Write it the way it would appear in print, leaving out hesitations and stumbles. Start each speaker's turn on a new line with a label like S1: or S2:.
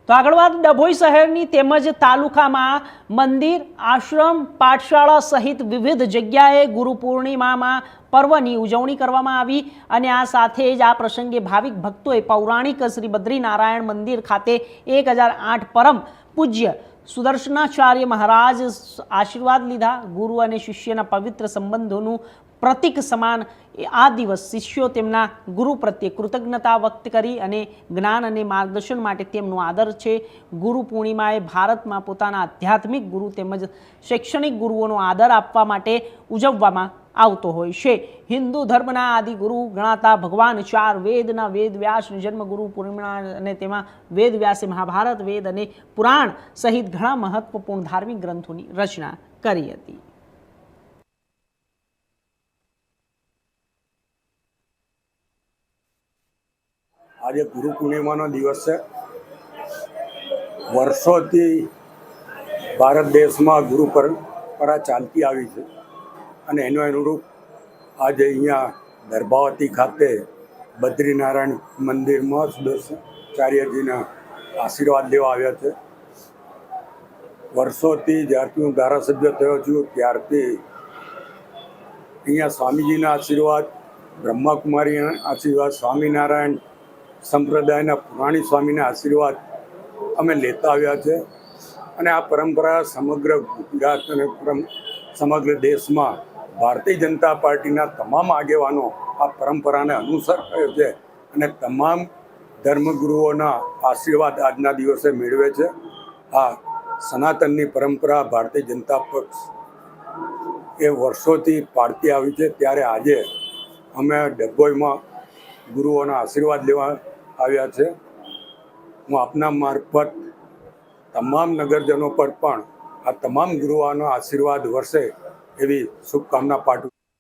S1: તો આગળ વાત ડભોઈ શહેરની તેમજ તાલુકામાં મંદિર, આશ્રમ, પાઠશાળા સહિત વિવિધ જગ્યાએ ગુરુ પૂર્ણિમામાં પર્વની ઉજવણી કરવામાં આવી અને આ સાથે જ આ પ્રસંગે ભાવિક ભક્તોએ પૌરાણિક શ્રી બદ્રીનારાયણ મંદિર ખાતે 1008 પરમ પૂજ્ય સુદર્શનાચાર્ય મહારાજ આશીર્વાદ લીધા। ગુરુ અને શિષ્યના પવિત્ર સંબંધોનું પ્રતીક સમાન આ દિવસ શિષ્યો તેમના ગુરુ પ્રત્યે કૃતજ્ઞતા વ્યક્ત કરી અને જ્ઞાન અને માર્ગદર્શન માટે તેમનો આદર છે। ગુરુ પૂર્ણિમાએ ભારતમાં પોતાના આધ્યાત્મિક ગુરુ તેમજ શૈક્ષણિક ગુરુઓનો આદર આપવા માટે ઉજવવામાં આવતો હોય છે। હિન્દુ ધર્મના આદિ ગુરુ ગણાતા ભગવાન ચાર વેદના વેદ વ્યાસની જન્મ ગુરુ પૂર્ણિમા અને તેમાં વેદ વ્યાસે મહાભારત વેદ અને પુરાણ સહિત ઘણા મહત્વપૂર્ણ ધાર્મિક ગ્રંથોની રચના કરી હતી।
S2: आज गुरु पूर्णिमा दिवस है। वर्षों थी भारत देश में गुरु परंपरा चलती आई है और एनु अनुरूप आज अँ दरबावती खाते बद्रीनारायण मंदिर में सुदर्शनाचार्यजी ने आशीर्वाद लेवा आव्या छे। वर्षों थी ज्यारथी हूँ धारासभ्य थयो छुं त्यारथी अँ स्वामीजी आशीर्वाद, ब्रह्माकुमारी आशीर्वाद, स्वामीनारायण संप्रदाय पुराणी स्वामी आशीर्वाद अमे लेता आव्या छे अने आ परंपरा समग्र गुजरात अने समग्र देश में भारतीय जनता पार्टी तमाम आगेवानो आ परंपरा ने अनुसर करे छे अने तमाम धर्मगुरुओना आशीर्वाद आजना दिवसे मेळवे छे। आ सनातननी परंपरा भारतीय जनता पक्ष ए वर्षोथी पाळती आवी छे, त्यारे आजे अमे डभोईमां गुरुओना आशीर्वाद लेवा आव्या छे। हूँ आपना मार्फत तमाम नगरजनों पर पण आ तमाम गुरुओना आशीर्वाद वर्षे एवी शुभकामना पाठवुं।